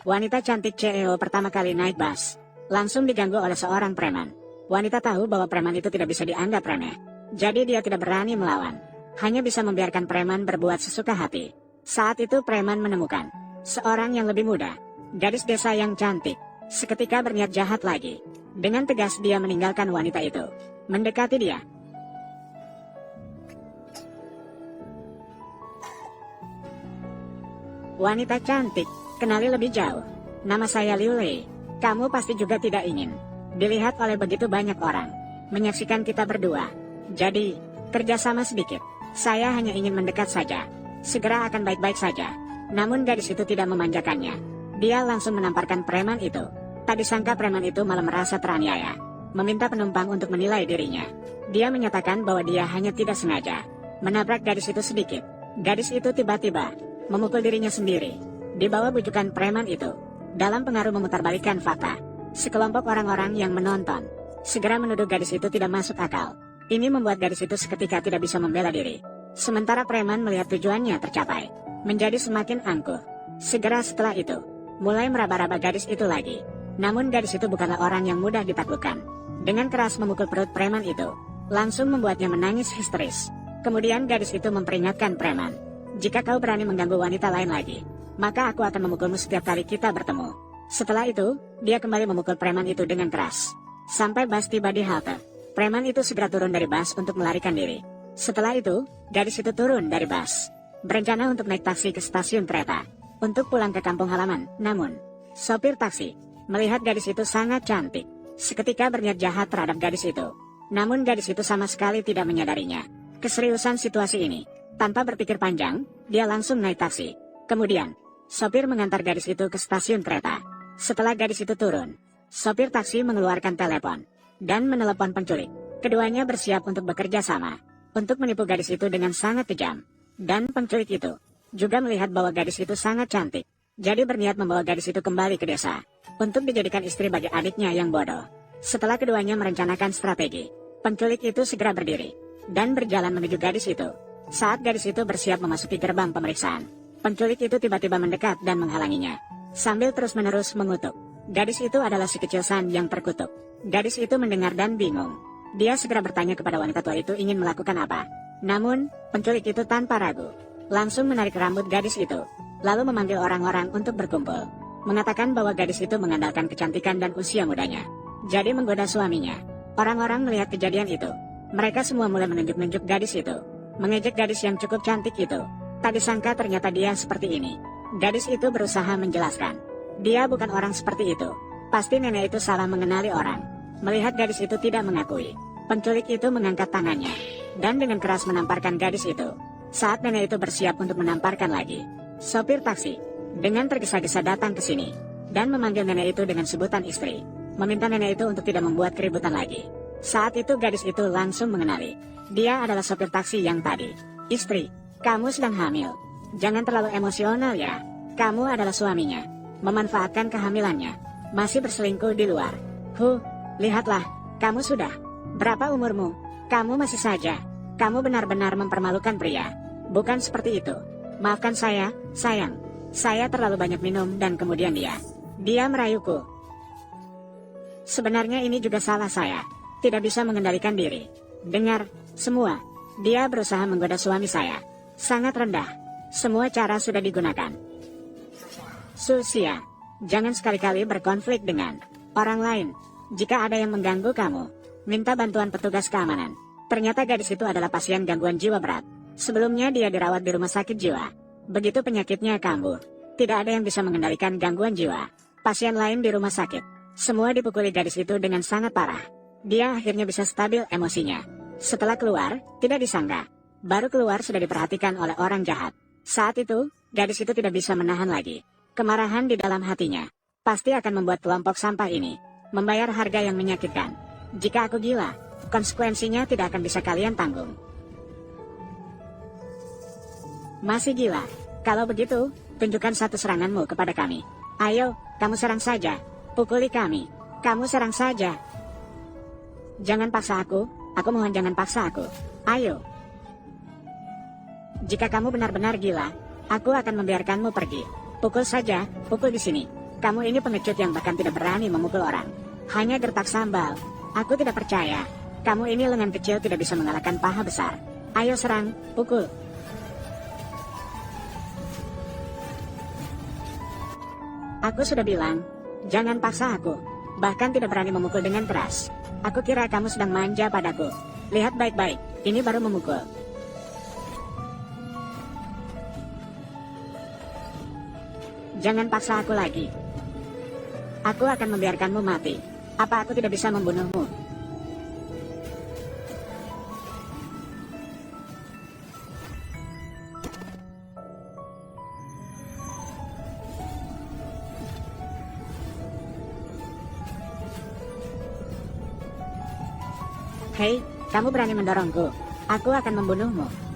Wanita cantik CEO pertama kali naik bus, langsung diganggu oleh seorang preman. Wanita tahu bahwa preman itu tidak bisa dianggap remeh. Jadi dia tidak berani melawan. Hanya bisa membiarkan preman berbuat sesuka hati. Saat itu preman menemukan seorang yang lebih muda, gadis desa yang cantik. Seketika berniat jahat lagi. Dengan tegas dia meninggalkan wanita itu. Mendekati dia. Wanita cantik, kenali lebih jauh. Nama saya Liu Lei. Kamu pasti juga tidak ingin dilihat oleh begitu banyak orang menyaksikan kita berdua. Jadi, kerjasama sedikit. Saya hanya ingin mendekat saja. Segera akan baik-baik saja. Namun gadis itu tidak memanjakannya. Dia langsung menamparkan preman itu. Tak disangka preman itu malah merasa teraniaya. Meminta penumpang untuk menilai dirinya. Dia menyatakan bahwa dia hanya tidak sengaja menabrak gadis itu sedikit. Gadis itu tiba-tiba memukul dirinya sendiri. Di bawah bujukan preman itu, dalam pengaruh memutarbalikkan fakta, sekelompok orang-orang yang menonton segera menuduh gadis itu tidak masuk akal. Ini membuat gadis itu seketika tidak bisa membela diri. Sementara preman melihat tujuannya tercapai, menjadi semakin angkuh. Segera setelah itu, mulai meraba-raba gadis itu lagi. Namun gadis itu bukanlah orang yang mudah ditaklukkan. Dengan keras memukul perut preman itu, langsung membuatnya menangis histeris. Kemudian gadis itu memperingatkan preman, "Jika kau berani mengganggu wanita lain lagi, maka aku akan memukulmu setiap kali kita bertemu." Setelah itu, dia kembali memukul preman itu dengan keras. Sampai bus tiba di halte, preman itu segera turun dari bus untuk melarikan diri. Setelah itu, gadis itu turun dari bus, berencana untuk naik taksi ke stasiun kereta, untuk pulang ke kampung halaman. Namun, sopir taksi melihat gadis itu sangat cantik, seketika berniat jahat terhadap gadis itu. Namun gadis itu sama sekali tidak menyadarinya keseriusan situasi ini. Tanpa berpikir panjang, dia langsung naik taksi. Kemudian, sopir mengantar gadis itu ke stasiun kereta. Setelah gadis itu turun, sopir taksi mengeluarkan telepon dan menelepon penculik. Keduanya bersiap untuk bekerja sama untuk menipu gadis itu dengan sangat kejam. Dan penculik itu juga melihat bahwa gadis itu sangat cantik. Jadi berniat membawa gadis itu kembali ke desa untuk dijadikan istri bagi adiknya yang bodoh. Setelah keduanya merencanakan strategi, penculik itu segera berdiri dan berjalan menuju gadis itu. Saat gadis itu bersiap memasuki gerbang pemeriksaan, penculik itu tiba-tiba mendekat dan menghalanginya, sambil terus-menerus mengutuk. Gadis itu adalah si kecil San yang terkutuk. Gadis itu mendengar dan bingung. Dia segera bertanya kepada wanita tua itu ingin melakukan apa. Namun, penculik itu tanpa ragu langsung menarik rambut gadis itu, lalu memanggil orang-orang untuk berkumpul, mengatakan bahwa gadis itu mengandalkan kecantikan dan usia mudanya, jadi menggoda suaminya. Orang-orang melihat kejadian itu. Mereka semua mulai menunjuk-nunjuk gadis itu, mengejek gadis yang cukup cantik itu. Tak disangka ternyata dia seperti ini. Gadis itu berusaha menjelaskan, dia bukan orang seperti itu. Pasti nenek itu salah mengenali orang. Melihat gadis itu tidak mengakui, penculik itu mengangkat tangannya dan dengan keras menamparkan gadis itu. Saat nenek itu bersiap untuk menamparkan lagi, sopir taksi dengan tergesa-gesa datang ke sini dan memanggil nenek itu dengan sebutan istri, meminta nenek itu untuk tidak membuat keributan lagi. Saat itu gadis itu langsung mengenali, dia adalah sopir taksi yang tadi. "Istri, kamu sedang hamil. Jangan terlalu emosional ya. Kamu adalah suaminya. Memanfaatkan kehamilannya. Masih berselingkuh di luar. Lihatlah, kamu sudah. Berapa umurmu? Kamu masih saja. Kamu benar-benar mempermalukan pria. Bukan seperti itu. Maafkan saya, sayang. Saya terlalu banyak minum dan kemudian dia merayuku. Sebenarnya ini juga salah saya. Tidak bisa mengendalikan diri. Dengar, semua. Dia berusaha menggoda suami saya. Sangat rendah. Semua cara sudah digunakan. Susia, jangan sekali-kali berkonflik dengan orang lain. Jika ada yang mengganggu kamu, minta bantuan petugas keamanan." Ternyata gadis itu adalah pasien gangguan jiwa berat. Sebelumnya dia dirawat di rumah sakit jiwa. Begitu penyakitnya kambuh, tidak ada yang bisa mengendalikan gangguan jiwa. Pasien lain di rumah sakit, semua dipukuli gadis itu dengan sangat parah. Dia akhirnya bisa stabil emosinya. Setelah keluar, tidak disangka, baru keluar sudah diperhatikan oleh orang jahat. Saat itu, gadis itu tidak bisa menahan lagi kemarahan di dalam hatinya. Pasti akan membuat kelompok sampah ini membayar harga yang menyakitkan. Jika aku gila, konsekuensinya tidak akan bisa kalian tanggung. Masih gila? Kalau begitu, tunjukkan satu seranganmu kepada kami. Ayo, kamu serang saja. Pukuli kami. Kamu serang saja. Jangan paksa aku mohon jangan paksa aku. Ayo. Jika kamu benar-benar gila, aku akan membiarkanmu pergi. Pukul saja, pukul di sini. Kamu ini pengecut yang bahkan tidak berani memukul orang. Hanya gertak sambal. Aku tidak percaya. Kamu ini lengan kecil tidak bisa mengalahkan paha besar. Ayo serang, pukul. Aku sudah bilang, jangan paksa aku. Bahkan tidak berani memukul dengan keras. Aku kira kamu sedang manja padaku. Lihat baik-baik, ini baru memukul. Jangan paksa aku lagi. Aku akan membiarkanmu mati. Apa aku tidak bisa membunuhmu? Hei, kamu berani mendorongku. Aku akan membunuhmu.